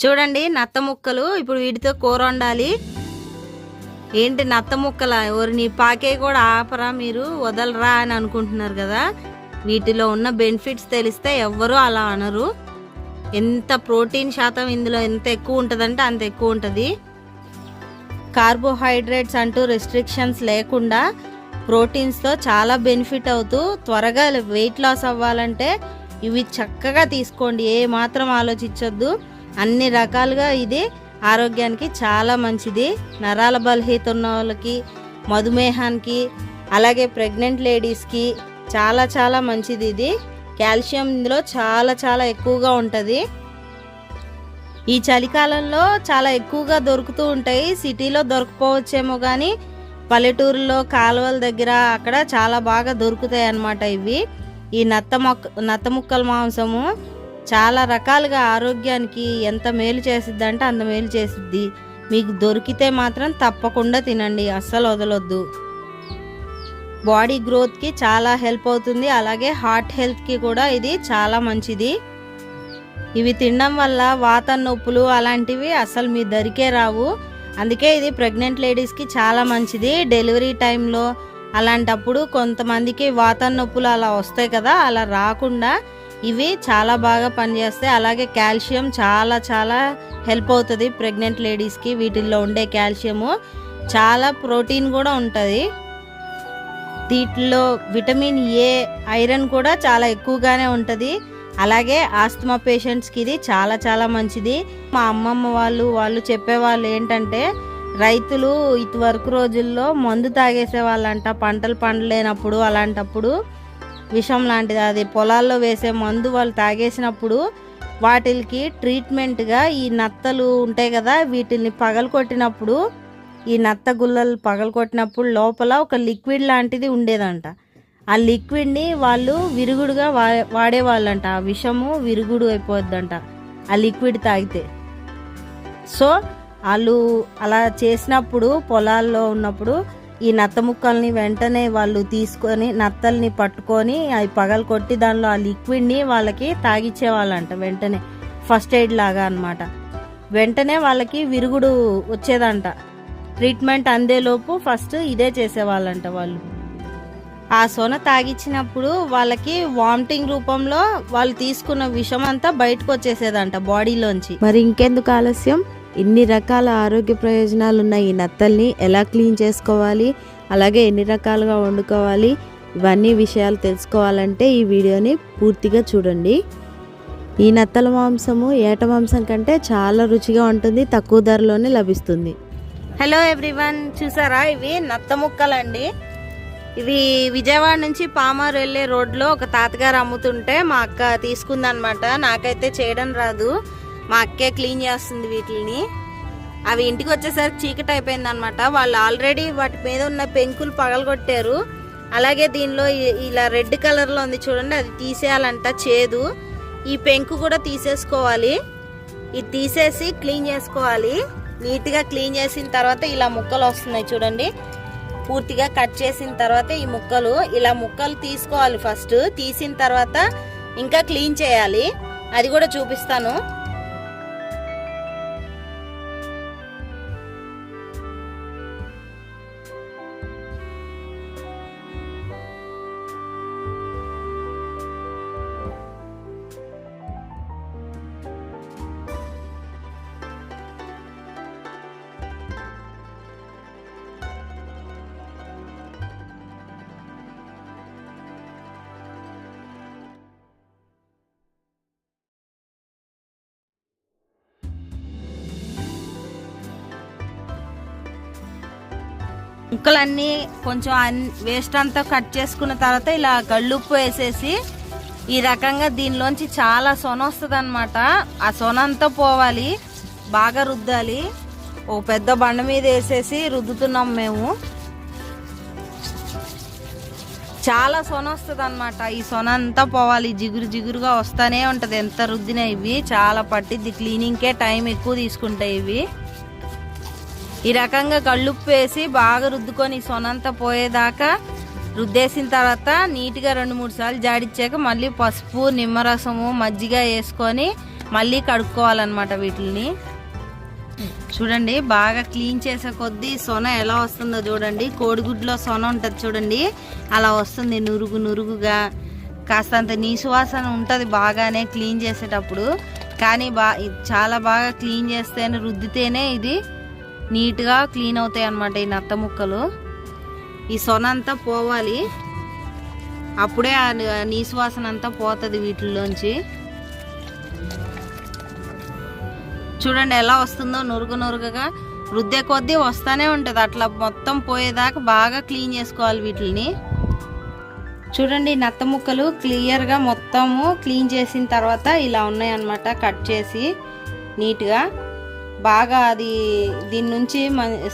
చూడండి నత్త ముక్కలు. ఇప్పుడు వీటితో కూర వండాలి. ఏంటి నత్త ముక్కల ఎవరిని పాకే కూడా ఆపరా, మీరు వదలరా అని అనుకుంటున్నారు కదా. వీటిలో ఉన్న బెనిఫిట్స్ తెలిస్తే ఎవ్వరూ అలా అనరు. ఎంత ప్రోటీన్ శాతం ఇందులో ఎంత ఎక్కువ ఉంటుందంటే అంత ఎక్కువ ఉంటుంది. కార్బోహైడ్రేట్స్ అంటూ రెస్ట్రిక్షన్స్ లేకుండా ప్రోటీన్స్తో చాలా బెనిఫిట్ అవుతూ త్వరగా వెయిట్ లాస్ అవ్వాలంటే ఇవి చక్కగా తీసుకోండి. ఏ మాత్రం ఆలోచించొద్దు. అన్ని రకాలుగా ఇది ఆరోగ్యానికి చాలా మంచిది. నరాల బలహీనత ఉన్న వాళ్ళకి, మధుమేహానికి, అలాగే ప్రెగ్నెంట్ లేడీస్కి చాలా చాలా మంచిది ఇది. కాల్షియం ఇందులో చాలా చాలా ఎక్కువగా ఉంటుంది. ఈ చలికాలంలో చాలా ఎక్కువగా దొరుకుతూ ఉంటాయి. సిటీలో దొరకపోవచ్చేమో కానీ పల్లెటూరులో కాలువల దగ్గర అక్కడ చాలా బాగా దొరుకుతాయి అన్నమాట. ఇవి ఈ నత్త ముక్కల మాంసము చాలా రకాలుగా ఆరోగ్యానికి ఎంత మేలు చేసిద్ది అంటే అంత మేలు చేసిద్ది. మీకు దొరికితే మాత్రం తప్పకుండా తినండి, అస్సలు వదలొద్దు. బాడీ గ్రోత్కి చాలా హెల్ప్ అవుతుంది. అలాగే హార్ట్ హెల్త్కి కూడా ఇది చాలా మంచిది. ఇవి తినడం వల్ల వాత నొప్పులు అలాంటివి అసలు మీ దరికే రావు. అందుకే ఇది ప్రెగ్నెంట్ లేడీస్కి చాలా మంచిది. డెలివరీ టైంలో అలాంటప్పుడు కొంతమందికి వాత నొప్పులు అలా వస్తాయి కదా, అలా రాకుండా ఇవి చాలా బాగా పనిచేస్తాయి. అలాగే కాల్షియం చాలా చాలా హెల్ప్ అవుతుంది ప్రెగ్నెంట్ లేడీస్కి. వీటిల్లో ఉండే కాల్షియము చాలా ప్రోటీన్ కూడా ఉంటుంది. వీటిలో విటమిన్ ఏ, ఐరన్ కూడా చాలా ఎక్కువగానే ఉంటుంది. అలాగే ఆస్తమా పేషెంట్స్కి ఇది చాలా చాలా మంచిది. మా అమ్మమ్మ వాళ్ళు చెప్పేవాళ్ళు ఏంటంటే, రైతులు ఇదివరకు రోజుల్లో మందు తాగేసే వాళ్ళంట పంటలు పండలేనప్పుడు. అలాంటప్పుడు విషం లాంటిది అది పొలాల్లో వేసే మందు వాళ్ళు తాగేసినప్పుడు వాటికి ట్రీట్మెంట్గా ఈ నత్తలు ఉంటాయి కదా, వీటిని పగలకొట్టినప్పుడు, ఈ నత్త గుల్లలు పగలకొట్టినప్పుడు లోపల ఒక లిక్విడ్ లాంటిది ఉండేదంట. ఆ లిక్విడ్ని వాళ్ళు విరుగుడుగా వాడేవాళ్ళంట. ఆ విషము విరుగుడు అయిపోద్దంట ఆ లిక్విడ్ తాగితే. సో వాళ్ళు అలా చేసినప్పుడు పొలాల్లో ఉన్నప్పుడు ఈ నత్త ముక్కల్ని వెంటనే వాళ్ళు తీసుకొని నత్తల్ని పట్టుకొని అవి పగలు కొట్టి దానిలో ఆ లిక్విడ్ని వాళ్ళకి తాగిచ్చేవాళ్ళంట. వెంటనే ఫస్ట్ ఎయిడ్ లాగా అన్నమాట. వెంటనే వాళ్ళకి విరుగుడు వచ్చేదంట. ట్రీట్మెంట్ అందేలోపు ఫస్ట్ ఇదే చేసేవాళ్ళంట వాళ్ళు. ఆ సొన తాగిచ్చినప్పుడు వాళ్ళకి వామిటింగ్ రూపంలో వాళ్ళు తీసుకున్న విషం అంతా బయటకు వచ్చేసేదంట బాడీలోంచి. మరి ఇంకెందుకు ఆలస్యం, ఇన్ని రకాల ఆరోగ్య ప్రయోజనాలు ఉన్న ఈ నత్తల్ని ఎలా క్లీన్ చేసుకోవాలి, అలాగే ఎన్ని రకాలుగా వండుకోవాలి, ఇవన్నీ విషయాలు తెలుసుకోవాలంటే ఈ వీడియోని పూర్తిగా చూడండి. ఈ నత్తల మాంసము ఏట మాంసం కంటే చాలా రుచిగా ఉంటుంది, తక్కువ ధరలోనే లభిస్తుంది. హలో ఎవ్రీవన్, చూసారా ఇవి నత్త ముక్కలండి. ఇవి విజయవాడ నుంచి పామారు వెళ్ళే రోడ్లో ఒక తాతగారు అమ్ముతుంటే మా అక్క తీసుకుందనమాట. నాకైతే చేయడం రాదు, మా అక్కే క్లీన్ చేస్తుంది వీటిని. అవి ఇంటికి వచ్చేసరికి చీకటి అయిపోయింది అనమాట. వాళ్ళు ఆల్రెడీ వాటి మీద ఉన్న పెంకులు పగలగొట్టారు. అలాగే దీనిలో ఇలా రెడ్ కలర్లో ఉంది చూడండి, అది తీసేయాలంట, చేదు. ఈ పెంకు కూడా తీసేసుకోవాలి. ఇది తీసేసి క్లీన్ చేసుకోవాలి. నీట్గా క్లీన్ చేసిన తర్వాత ఇలా ముక్కలు వస్తున్నాయి చూడండి. పూర్తిగా కట్ చేసిన తర్వాత ఈ ముక్కలు ఇలా ముక్కలు తీసుకోవాలి. ఫస్ట్ తీసిన తర్వాత ఇంకా క్లీన్ చేయాలి, అది కూడా చూపిస్తాను. ముక్కలన్నీ కొంచెం వేస్ట్ అంతా కట్ చేసుకున్న తర్వాత ఇలా గళ్ళుప్పు వేసేసి ఈ రకంగా దీనిలోంచి చాలా సొన వస్తుంది అనమాట. ఆ సొన అంతా పోవాలి, బాగా రుద్దాలి. ఓ పెద్ద బండ మీద వేసేసి రుద్దుతున్నాం మేము. చాలా సొన వస్తుంది అనమాట. ఈ సొన అంతా పోవాలి, జిగురు జిగురుగా వస్తానే ఉంటది. ఎంత రుద్దినా ఇవి చాలా పట్టిద్ది, క్లీనింగ్కే టైం ఎక్కువ తీసుకుంటాయి ఇవి. ఈ రకంగా కళ్ళుప్పు వేసి బాగా రుద్దుకొని సొనంతా పోయేదాకా రుద్దేసిన తర్వాత నీట్గా 2-3 సార్లు జాడిచ్చాక మళ్ళీ పసుపు, నిమ్మరసము, మజ్జిగ వేసుకొని మళ్ళీ కడుక్కోవాలన్నమాట వీటిని. చూడండి బాగా క్లీన్ చేసే కొద్దీ సొన ఎలా వస్తుందో చూడండి. కోడిగుడ్లో సొన ఉంటుంది చూడండి, అలా వస్తుంది నురుగు నురుగుగా. కాస్తంత నీసువాసన ఉంటుంది బాగానే క్లీన్ చేసేటప్పుడు, కానీ చాలా బాగా క్లీన్ చేస్తేనే రుద్దితేనే ఇది నీట్గా క్లీన్ అవుతాయి అన్నమాట ఈ నత్త ముక్కలు. ఈ సొన అంతా పోవాలి, అప్పుడే ఆ నీసువాసన అంతా పోతుంది వీటిల్లోంచి. చూడండి ఎలా వస్తుందో నురుగు నురుగుగా, రుద్దే కొద్దీ వస్తూనే ఉంటుంది. అట్లా మొత్తం పోయేదాకా బాగా క్లీన్ చేసుకోవాలి వీటిని. చూడండి నత్త ముక్కలు క్లియర్గా మొత్తము క్లీన్ చేసిన తర్వాత ఇలా ఉన్నాయన్నమాట. కట్ చేసి నీట్గా బాగా అది దీని నుంచి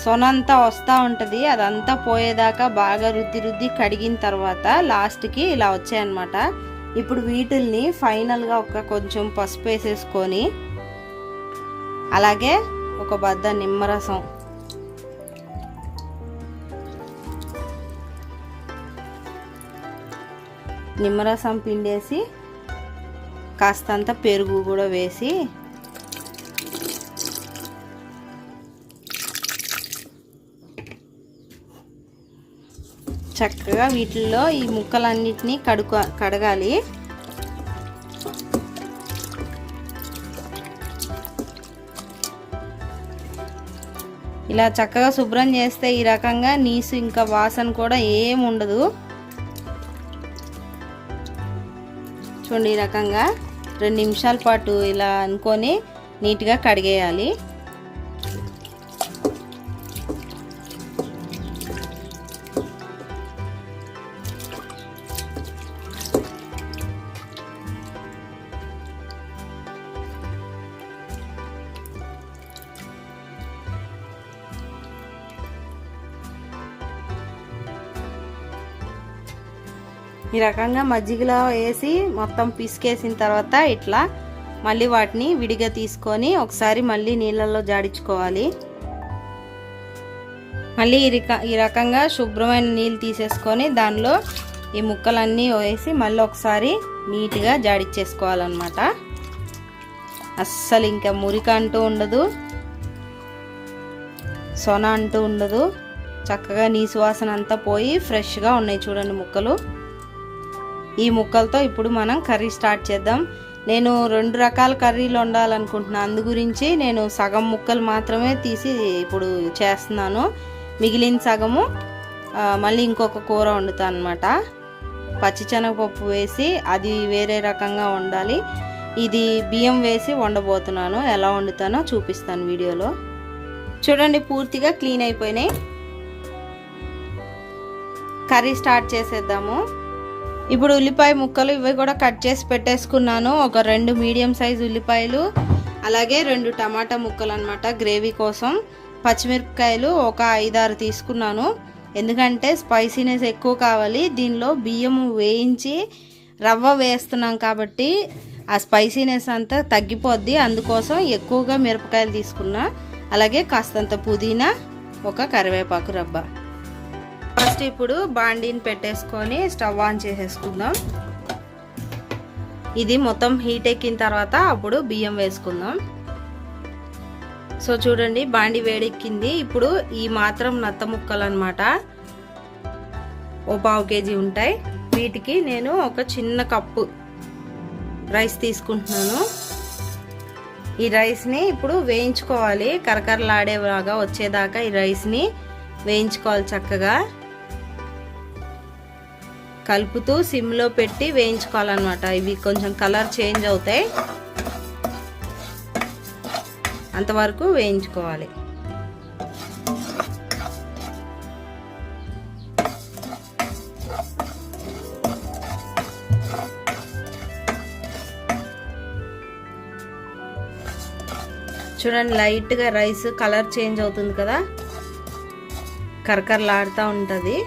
సొన అంతా వస్తూ ఉంటుంది, అదంతా పోయేదాకా బాగా రుద్ది కడిగిన తర్వాత లాస్ట్కి ఇలా వచ్చాయన్నమాట. ఇప్పుడు వీటిల్ని ఫైనల్గా కొంచెం పసుపు వేసేసుకొని, అలాగే ఒక బద్ద నిమ్మరసం, నిమ్మరసం పిండేసి కాస్తంత పెరుగు కూడా వేసి చక్కగా వీటిల్లో ఈ ముక్కలన్నిటినీ కడగాలి. ఇలా చక్కగా శుభ్రం చేస్తే ఈ రకంగా నీసు ఇంకా వాసన కూడా ఏం ఉండదు. చూడండి ఈ రకంగా 2 నిమిషాల పాటు ఇలా అనుకొని నీట్గా కడిగేయాలి. ఈ రకంగా మజ్జిగలో వేసి మొత్తం పిసికేసిన తర్వాత ఇట్లా మళ్ళీ వాటిని విడిగా తీసుకొని ఒకసారి మళ్ళీ నీళ్ళల్లో జాడించుకోవాలి. మళ్ళీ ఈ రకంగా శుభ్రమైన నీళ్ళు తీసేసుకొని దానిలో ఈ ముక్కలన్నీ వేసి మళ్ళీ ఒకసారి నీట్గా జాడించేసుకోవాలన్నమాట. అస్సలు ఇంకా మురికి అంటూ ఉండదు, సొన అంటూ ఉండదు. చక్కగా నీసు వాసన అంతా పోయి ఫ్రెష్గా ఉన్నాయి చూడండి ముక్కలు. ఈ ముక్కలతో ఇప్పుడు మనం కర్రీ స్టార్ట్ చేద్దాం. నేను 2 రకాల కర్రీలు వండాలనుకుంటున్నాను, అందు గురించి నేను సగం ముక్కలు మాత్రమే తీసి ఇప్పుడు చేస్తున్నాను. మిగిలిన సగము మళ్ళీ ఇంకొక కూర వండుతాను అన్నమాట. పచ్చిశనగపప్పు వేసి అది వేరే రకంగా వండాలి. ఇది బియ్యం వేసి వండబోతున్నాను. ఎలా వండుతానో చూపిస్తాను వీడియోలో. చూడండి పూర్తిగా క్లీన్ అయిపోయినాయి. కర్రీ స్టార్ట్ చేసేద్దాము. ఇప్పుడు ఉల్లిపాయ ముక్కలు ఇవి కూడా కట్ చేసి పెట్టేసుకున్నాను. ఒక 2 మీడియం సైజు ఉల్లిపాయలు, అలాగే 2 టమాటా ముక్కలు అన్నమాట గ్రేవీ కోసం. పచ్చిమిరపకాయలు ఒక 5-6 తీసుకున్నాను, ఎందుకంటే స్పైసీనెస్ ఎక్కువ కావాలి. దీనిలో బియ్యం వేయించి రవ్వ వేస్తున్నాం కాబట్టి ఆ స్పైసీనెస్ అంతా తగ్గిపోద్ది, అందుకోసం ఎక్కువగా మిరపకాయలు తీసుకున్నా. అలాగే కాస్తంత పుదీనా, ఒక కరివేపాకు రబ్బ. ఫస్ట్ ఇప్పుడు బాండీని పెట్టేసుకొని స్టవ్ ఆన్ చేసేసుకుందాం. ఇది మొత్తం హీట్ ఎక్కిన తర్వాత అప్పుడు బియ్యం వేసుకుందాం. సో చూడండి బాండీ వేడెక్కింది. ఇప్పుడు ఈ మాత్రం నత్త ముక్కలు అన్నమాట, ఓ 1/2 కేజీ ఉంటాయి. వీటికి నేను ఒక చిన్న కప్పు రైస్ తీసుకుంటున్నాను. ఈ రైస్ని ఇప్పుడు వేయించుకోవాలి, కరకరలాడేలాగా వచ్చేదాకా ఈ రైస్ని వేయించుకోవాలి. చక్కగా కలుపుతూ సిమ్లో పెట్టి వేయించుకోవాలన్నమాట. ఇవి కొంచెం కలర్ చేంజ్ అవుతాయి, అంతవరకు వేయించుకోవాలి. చూడండి లైట్గా రైస్ కలర్ చేంజ్ అవుతుంది కదా, కరకరలాడుతూ ఉంటుంది.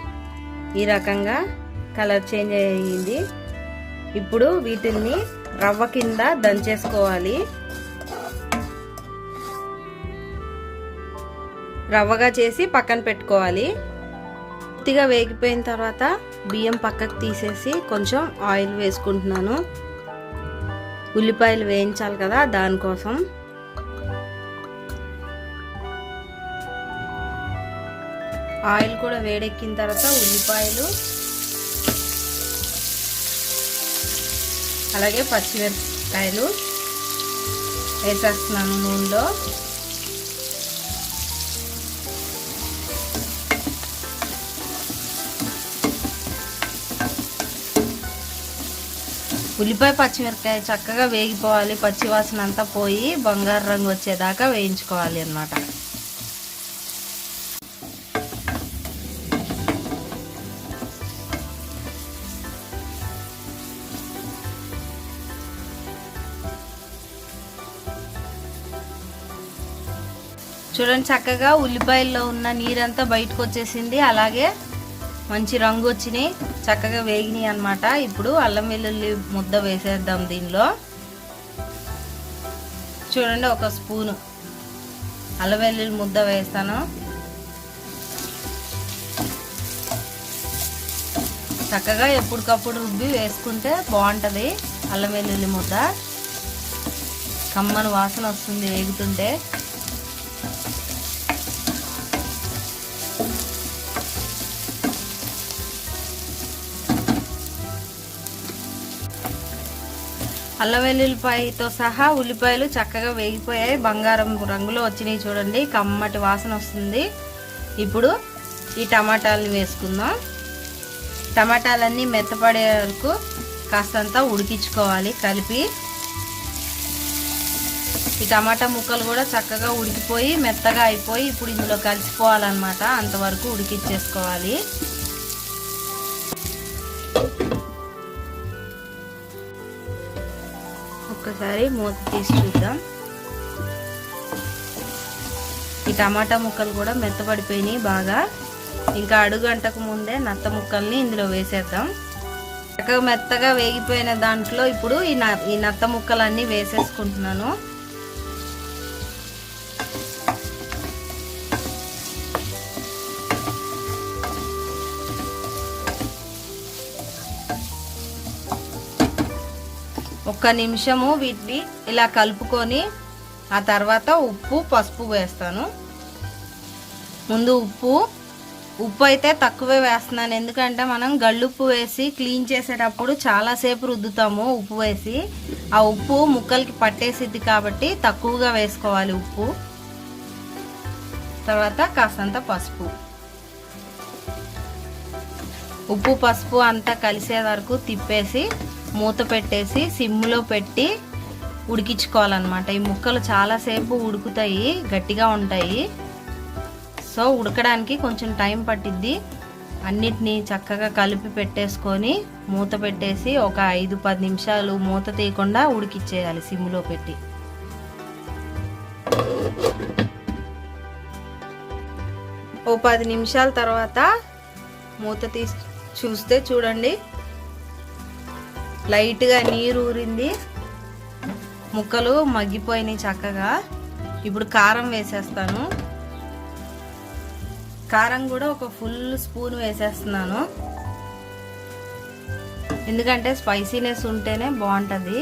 ఈ రకంగా కలర్ చేంజ్ అయ్యింది. ఇప్పుడు వీటిని రవ్వ కింద దంచేసుకోవాలి. రవ్వగా చేసి పక్కన పెట్టుకోవాలి. పూర్తిగా వేగిపోయిన తర్వాత బియ్యం పక్కకు తీసేసి కొంచెం ఆయిల్ వేసుకుంటున్నాను. ఉల్లిపాయలు వేయించాలి కదా, దానికోసం. ఆయిల్ కూడా వేడెక్కిన తర్వాత ఉల్లిపాయలు అలాగే పచ్చిమిరపకాయలు వేసేస్తున్నాను నూనెలో. ఉల్లిపాయ పచ్చిమిరపకాయ చక్కగా వేగిపోవాలి, పచ్చివాసన అంతా పోయి బంగారు రంగు వచ్చేదాకా వేయించుకోవాలి అన్నమాట. చూడండి, చక్కగా ఉల్లిపాయల్లో ఉన్న నీరంతా బయటకు వచ్చేసింది, అలాగే మంచి రంగు వచ్చినాయి, చక్కగా వేగినాయి అన్నమాట. ఇప్పుడు అల్లం వెల్లుల్లి ముద్ద వేసేద్దాం దీనిలో. చూడండి, ఒక స్పూను అల్లం వెల్లుల్లి ముద్ద వేస్తాను. చక్కగా ఎప్పటికప్పుడు రుబ్బి వేసుకుంటే బాగుంటుంది అల్లం వెల్లుల్లి ముద్ద. కమ్మని వాసన వస్తుంది వేగుతుంటే. అల్లం వెల్లుల్లిపాయతో సహా ఉల్లిపాయలు చక్కగా వేగిపోయాయి, బంగారం రంగులో వచ్చినాయి. చూడండి, కమ్మటి వాసన వస్తుంది. ఇప్పుడు ఈ టమాటాలని వేసుకుందాం. టమాటాలన్నీ మెత్తపడే వరకు కాస్తంత ఉడికించుకోవాలి కలిపి. ఈ టమాటా ముక్కలు కూడా చక్కగా ఉడికిపోయి మెత్తగా అయిపోయి ఇప్పుడు ఇందులో కలిసిపోవాలన్నమాట. అంతవరకు ఉడికించేసుకోవాలి. ఒక్కసారి మూత తీసి చూద్దాం. ఈ టమాటా ముక్కలు కూడా మెత్తపడిపోయినాయి బాగా. ఇంకా అడుగంటకు ముందే నత్త ముక్కల్ని ఇందులో వేసేద్దాం. చక్కగా మెత్తగా వేగిపోయిన దాంట్లో ఇప్పుడు ఈ నత్త ముక్కలన్నీ వేసేసుకుంటున్నాను. ఒక్క నిమిషము వీటిని ఇలా కలుపుకొని ఆ తర్వాత ఉప్పు పసుపు వేస్తాను. ముందు ఉప్పు అయితే తక్కువే వేస్తున్నాను, ఎందుకంటే మనం గళ్ళుప్పు వేసి క్లీన్ చేసేటప్పుడు చాలాసేపు రుద్దుతాము ఉప్పు వేసి. ఆ ఉప్పు ముక్కలకి పట్టేసిద్ది కాబట్టి తక్కువగా వేసుకోవాలి ఉప్పు. తర్వాత కాస్తంత పసుపు. ఉప్పు పసుపు అంతా కలిసే వరకు తిప్పేసి మూత పెట్టేసి సిమ్లో పెట్టి ఉడికించుకోవాలన్నమాట. ఈ ముక్కలు చాలాసేపు ఉడుకుతాయి, గట్టిగా ఉంటాయి. సో ఉడకడానికి కొంచెం టైం పట్టిద్ది. అన్నిటినీ చక్కగా కలిపి పెట్టేసుకొని మూత పెట్టేసి ఒక 5-10 నిమిషాలు మూత తీయకుండా ఉడికిచ్చేయాలి సిమ్లో పెట్టి. ఓ 10 నిమిషాల తర్వాత మూత తీసి చూస్తే చూడండి, లైట్గా నీరు ఊరింది, ముక్కలు మగ్గిపోయినాయి చక్కగా. ఇప్పుడు కారం వేసేస్తాను. కారం కూడా ఒక ఫుల్ స్పూన్ వేసేస్తున్నాను, ఎందుకంటే స్పైసీనెస్ ఉంటేనే బాగుంటుంది.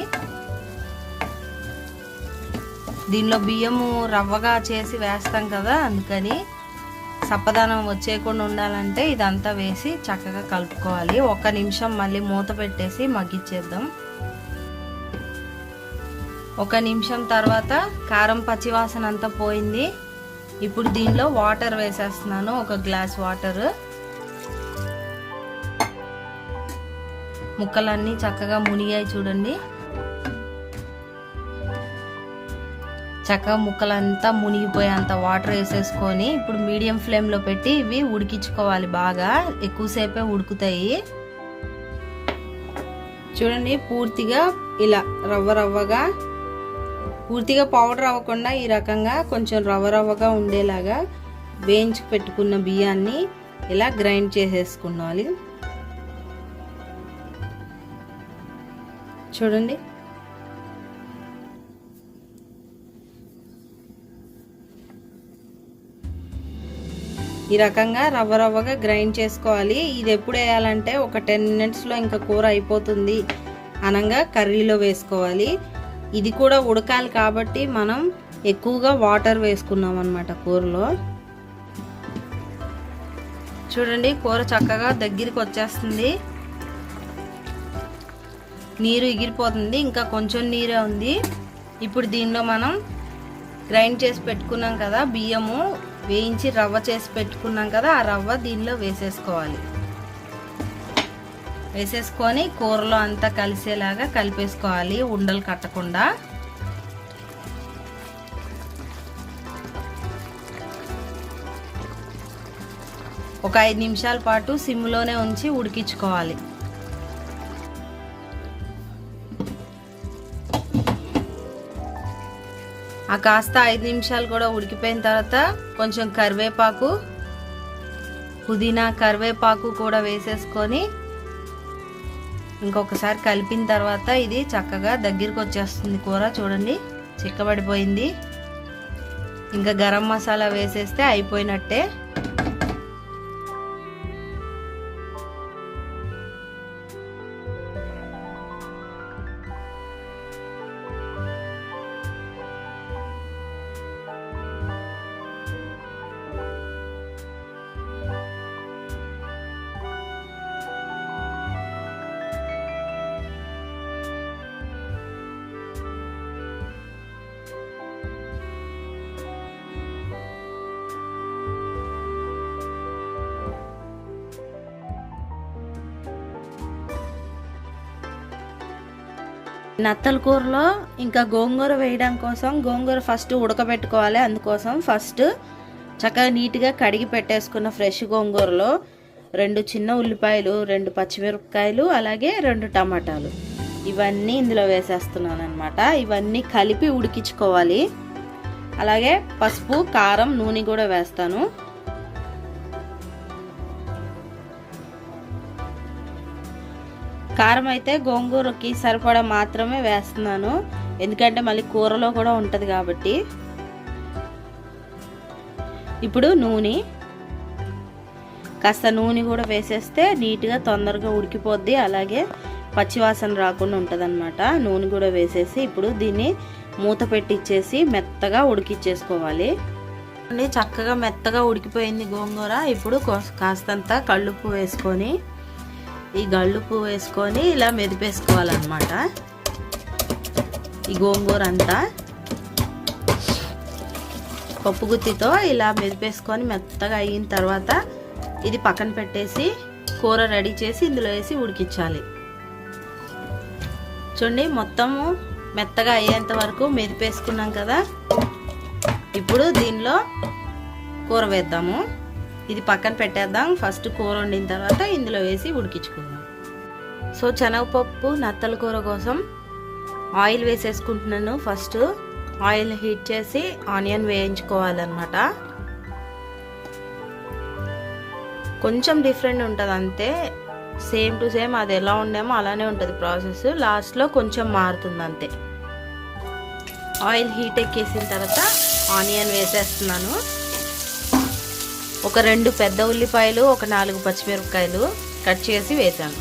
దీనిలో బియ్యము రవ్వగా చేసి వేస్తాం కదా, అందుకని సప్పదనం వచ్చేయకుండా ఉండాలంటే ఇదంతా వేసి చక్కగా కలుపుకోవాలి. 1 నిమిషం మళ్ళీ మూత పెట్టేసి మగ్గిచ్చేద్దాం. 1 నిమిషం తర్వాత కారం పచ్చివాసన అంతా పోయింది. ఇప్పుడు దీనిలో వాటర్ వేసేస్తున్నాను, 1 గ్లాస్ వాటర్. ముక్కలన్నీ చక్కగా మునిగాయి చూడండి. చక్కగా ముక్కలంతా మునిగిపోయేంత వాటర్ వేసేసుకొని ఇప్పుడు మీడియం ఫ్లేమ్లో పెట్టి ఇవి ఉడికించుకోవాలి. బాగా ఎక్కువసేపే ఉడుకుతాయి. చూడండి, పూర్తిగా ఇలా రవ్వగా, పూర్తిగా పౌడర్ అవ్వకుండా ఈ రకంగా కొంచెం రవ్వగా ఉండేలాగా వేయించి పెట్టుకున్న బియ్యాన్ని ఇలా గ్రైండ్ చేసేసుకోవాలి. చూడండి, ఈ రకంగా రవ్వగా గ్రైండ్ చేసుకోవాలి. ఇది ఎప్పుడు వేయాలంటే ఒక 10 మినిట్స్లో ఇంకా కూర అయిపోతుంది అనంగా కర్రీలో వేసుకోవాలి. ఇది కూడా ఉడకాలి కాబట్టి మనం ఎక్కువగా వాటర్ వేసుకున్నాం అన్నమాట కూరలో. చూడండి కూర చక్కగా దగ్గరికి వచ్చేస్తుంది, నీరు ఎగిరిపోతుంది, ఇంకా కొంచెం నీరే ఉంది. ఇప్పుడు దీనిలో మనం గ్రైండ్ చేసి పెట్టుకున్నాం కదా, బియ్యము వేయించి రవ్వ చేసి పెట్టుకున్నాం కదా, ఆ రవ్వ దీనిలో వేసేసుకోవాలి. వేసేసుకొని కూరలో అంతా కలిసేలాగా కలిపేసుకోవాలి, ఉండలు కట్టకుండా. ఒక 5 నిమిషాల పాటు సిమ్లోనే ఉంచి ఉడికించుకోవాలి. ఆ కాస్త 5 నిమిషాలు కూడా ఉడికిపోయిన తర్వాత కొంచెం కరివేపాకు, పుదీనా, కరివేపాకు కూడా వేసేసుకొని ఇంకొకసారి కలిపిన తర్వాత ఇది చక్కగా దగ్గరికి వచ్చేస్తుంది కూర. చూడండి చిక్కబడిపోయింది. ఇంకా గరం మసాలా వేసేస్తే అయిపోయినట్టే. నత్తల కూరలో ఇంకా గోంగూర వేయడం కోసం గోంగూర ఫస్ట్ ఉడకబెట్టుకోవాలి. అందుకోసం ఫస్ట్ చక్కగా నీట్గా కడిగి పెట్టేసుకున్న ఫ్రెష్ గోంగూరలో 2 చిన్న ఉల్లిపాయలు, 2 పచ్చిమిరపకాయలు, అలాగే 2 టమాటాలు ఇవన్నీ ఇందులో వేసేస్తున్నాను అనమాట. ఇవన్నీ కలిపి ఉడికించుకోవాలి. అలాగే పసుపు, కారం, నూనె కూడా వేస్తాను. కారం అయితే గోంగూరకి సరిపడా మాత్రమే వేస్తున్నాను, ఎందుకంటే మళ్ళీ కూరలో కూడా ఉంటుంది కాబట్టి. ఇప్పుడు నూనె, కాస్త నూనె కూడా వేసేస్తే నీట్గా తొందరగా ఉడికిపోద్ది, అలాగే పచ్చివాసన రాకుండా ఉంటుంది అనమాట. నూనె కూడా వేసేసి ఇప్పుడు దీన్ని మూత పెట్టిచ్చేసి మెత్తగా ఉడికిచ్చేసుకోవాలి. చక్కగా మెత్తగా ఉడికిపోయింది గోంగూర. ఇప్పుడు కాస్తంత కళ్ళుప్పు వేసుకొని ఈ గళ్ళుప్పు వేసుకొని ఇలా మెదిపేసుకోవాలన్నమాట. ఈ గోంగూర అంతా పప్పు గుత్తితో ఇలా మెదిపేసుకొని మెత్తగా అయిన తర్వాత ఇది పక్కన పెట్టేసి కూర రెడీ చేసి ఇందులో వేసి ఉడికించాలి. చూడండి మొత్తము మెత్తగా అయ్యేంత వరకు మెదిపేసుకున్నాం కదా. ఇప్పుడు దీనిలో కూర వేద్దాము. ఇది పక్కన పెట్టేద్దాం. ఫస్ట్ కూర వండిన తర్వాత ఇందులో వేసి ఉడికించుకుందాం. సో శనగపప్పు నత్తల కూర కోసం ఆయిల్ వేసేసుకుంటున్నాను. ఫస్ట్ ఆయిల్ హీట్ చేసి ఆనియన్ వేయించుకోవాలన్నమాట. కొంచెం డిఫరెంట్ ఉంటుంది అంతే, సేమ్ టు సేమ్ అది ఎలా ఉండేమో అలానే ఉంటుంది ప్రాసెస్. లాస్ట్లో కొంచెం మారుతుంది అంతే. ఆయిల్ హీట్ ఎక్కేసిన తర్వాత ఆనియన్ వేసేస్తున్నాను. ఒక 2 పెద్ద ఉల్లిపాయలు, ఒక 4 పచ్చిమిరపకాయలు కట్ చేసి వేసాను.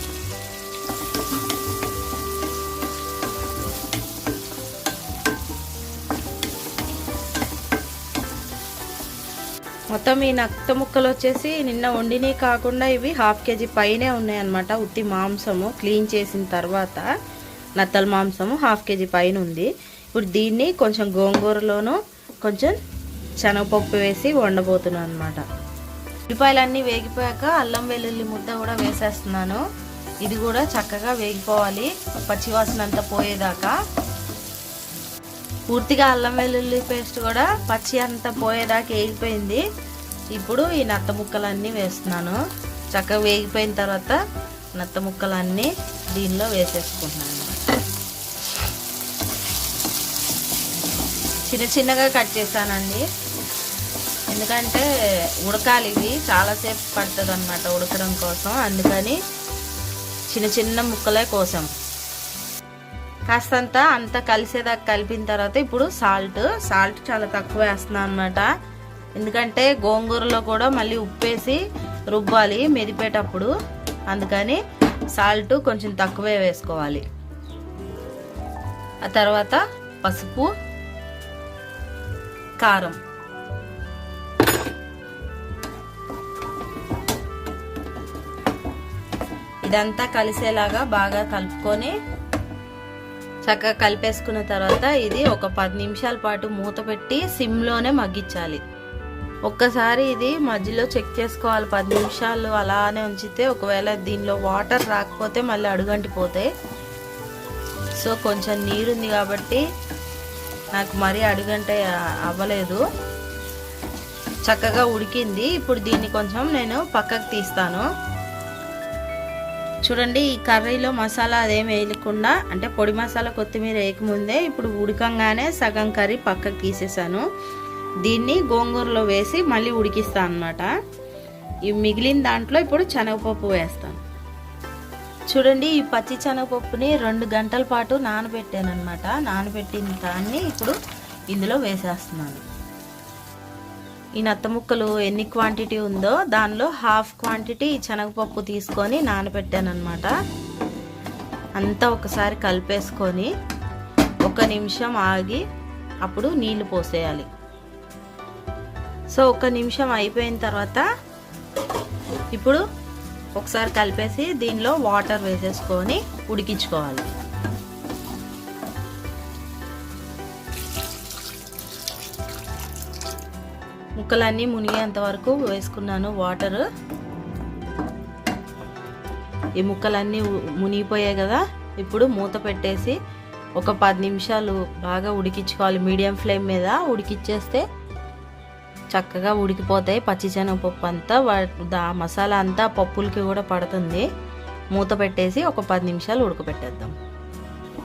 మొత్తం ఈ నత్త ముక్కలు వచ్చేసి నిన్న వండినవి కాకుండా ఇవి 1/2 kg పైనే ఉన్నాయన్నమాట. ఉత్తి మాంసము క్లీన్ చేసిన తర్వాత నత్తల మాంసము 1/2 kg పైన ఉంది. ఇప్పుడు దీన్ని కొంచెం గోంగూరలోను కొంచెం శనగపప్పు వేసి వండబోతున్నాను అనమాట. ఉల్లిపాయలన్నీ వేగిపోయాక అల్లం వెల్లుల్లి ముద్ద కూడా వేసేస్తున్నాను. ఇది కూడా చక్కగా వేగిపోవాలి, పచ్చివాసన అంతా పోయేదాకా. పూర్తిగా అల్లం వెల్లుల్లి పేస్ట్ కూడా పచ్చి అంతా పోయేదాకా వేగిపోయింది. ఇప్పుడు ఈ నత్త ముక్కలన్నీ వేస్తున్నాను. చక్కగా వేగిపోయిన తర్వాత నత్త ముక్కలన్నీ దీనిలో వేసేసుకుంటున్నాను. చిన్న చిన్నగా కట్ చేశానండి, ఎందుకంటే ఉడకాలి, ఇవి చాలాసేపు పడుతుంది అన్నమాట ఉడకడం కోసం. అందుకని చిన్న చిన్న ముక్కలే కోసం కాస్తంత అంతా కలిసేదాకా కలిపిన తర్వాత ఇప్పుడు సాల్ట్ చాలా తక్కువ వేస్తున్నాను అన్నమాట. ఎందుకంటే గోంగూరలో కూడా మళ్ళీ ఉప్పేసి రుబ్బాలి మెదిపేటప్పుడు, అందుకని సాల్ట్ కొంచెం తక్కువే వేసుకోవాలి. ఆ తర్వాత పసుపు, కారం, ఇదంతా కలిసేలాగా బాగా కలుపుకొని చక్కగా కలిపేసుకున్న తర్వాత ఇది ఒక 10 నిమిషాల పాటు మూత పెట్టి సిమ్లోనే మగ్గించాలి. ఒక్కసారి ఇది మధ్యలో చెక్ చేసుకోవాలి. 10 నిమిషాలు అలానే ఉంచితే ఒకవేళ దీనిలో వాటర్ రాకపోతే మళ్ళీ అడుగంటిపోతాయి. సో కొంచెం నీరుంది కాబట్టి నాకు మరీ అడుగంటే అవ్వలేదు, చక్కగా ఉడికింది. ఇప్పుడు దీన్ని కొంచెం నేను పక్కకు తీస్తాను. చూడండి, ఈ కర్రీలో మసాలా అదేం వేయకుండా, అంటే పొడి మసాలా కొత్తిమీర వేయకముందే ఇప్పుడు ఉడకంగానే సగం కర్రీ పక్కకు తీసేసాను. దీన్ని గోంగూరలో వేసి మళ్ళీ ఉడికిస్తాను అన్నమాట. ఈ మిగిలిన దాంట్లో ఇప్పుడు శనగపప్పు వేస్తాను. చూడండి, ఈ పచ్చి శనగపప్పుని 2 గంటల పాటు నానబెట్టాను అనమాట. నానబెట్టిన దాన్ని ఇప్పుడు ఇందులో వేసేస్తున్నాను. ఈ నత్త ముక్కలు ఎన్ని క్వాంటిటీ ఉందో దానిలో హాఫ్ క్వాంటిటీ శనగపప్పు తీసుకొని నానబెట్టాను అనమాట. అంతా ఒకసారి కలిపేసుకొని 1 నిమిషం ఆగి అప్పుడు నీళ్లు పోసేయాలి. సో 1 నిమిషం అయిపోయిన తర్వాత ఇప్పుడు ఒకసారి కలిపేసి దీనిలో వాటర్ వేసేసుకొని ఉడికించుకోవాలి. ముక్కలన్నీ మునిగేంత వరకు వేసుకున్నాను వాటర్. ఈ ముక్కలన్నీ మునిగిపోయాయి కదా, ఇప్పుడు మూత పెట్టేసి ఒక 10 నిమిషాలు బాగా ఉడికించుకోవాలి. మీడియం ఫ్లేమ్ మీద ఉడికిచ్చేస్తే చక్కగా ఉడికిపోతాయి. పచ్చిశనగపప్పు అంతా మసాలా అంతా పప్పులకి కూడా పడుతుంది. మూత పెట్టేసి ఒక 10 నిమిషాలు ఉడకబెట్టేద్దాం.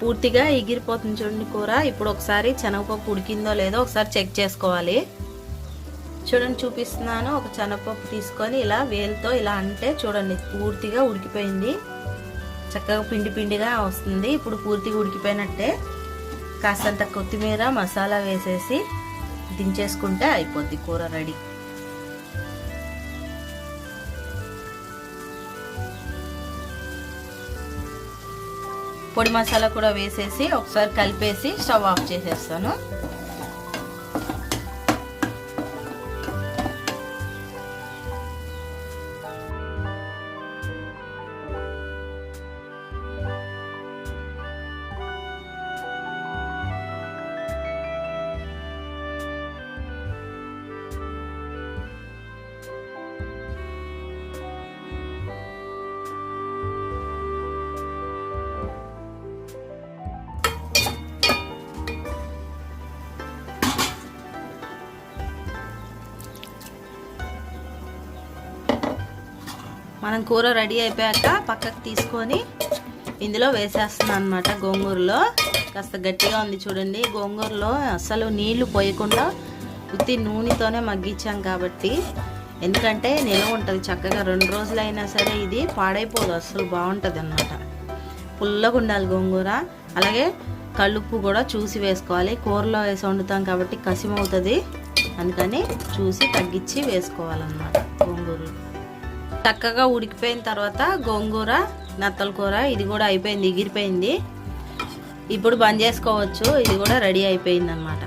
పూర్తిగా ఎగిరిపోతుంది చూడండి కూర. ఇప్పుడు ఒకసారి శనగపప్పు ఉడికిందో లేదో ఒకసారి చెక్ చేసుకోవాలి. చూడండి, చూపిస్తున్నాను. ఒక శనగపప్పు తీసుకొని ఇలా వేలుతో ఇలా అంటే చూడండి పూర్తిగా ఉడికిపోయింది. చక్కగా పిండి పిండిగా వస్తుంది. ఇప్పుడు పూర్తిగా ఉడికిపోయినట్టే. కాస్తంత కొత్తిమీర, మసాలా వేసేసి దించేసుకుంటే అయిపోద్ది కూర రెడీ. పొడి మసాలా కూడా వేసేసి ఒకసారి కలిపేసి స్టవ్ ఆఫ్ చేసేస్తాను. మనం కూర రెడీ అయిపోయాక పక్కకు తీసుకొని ఇందులో వేసేస్తున్నాను అనమాట. గోంగూరలో కాస్త గట్టిగా ఉంది చూడండి. గోంగూరలో అసలు నీళ్లు పోయకుండా ఉత్తి నూనెతోనే మగ్గించాం కాబట్టి, ఎందుకంటే నిల్వ ఉంటుంది చక్కగా 2 రోజులైనా సరే ఇది పాడైపోదు, అసలు బాగుంటుంది అన్నమాట. పుల్లగా ఉండాలి గోంగూర. అలాగే కళ్ళుప్పు కూడా చూసి వేసుకోవాలి. కూరలో వేసి వండుతాం కాబట్టి కసిమవుతుంది, అందుకని చూసి తగ్గించి వేసుకోవాలన్నమాట. గోంగూరలు చక్కగా ఉడికిపోయిన తర్వాత గోంగూర నత్తల కూర ఇది కూడా అయిపోయింది, ఎగిరిపోయింది. ఇప్పుడు బంద్ చేసుకోవచ్చు. ఇది కూడా రెడీ అయిపోయింది అన్నమాట.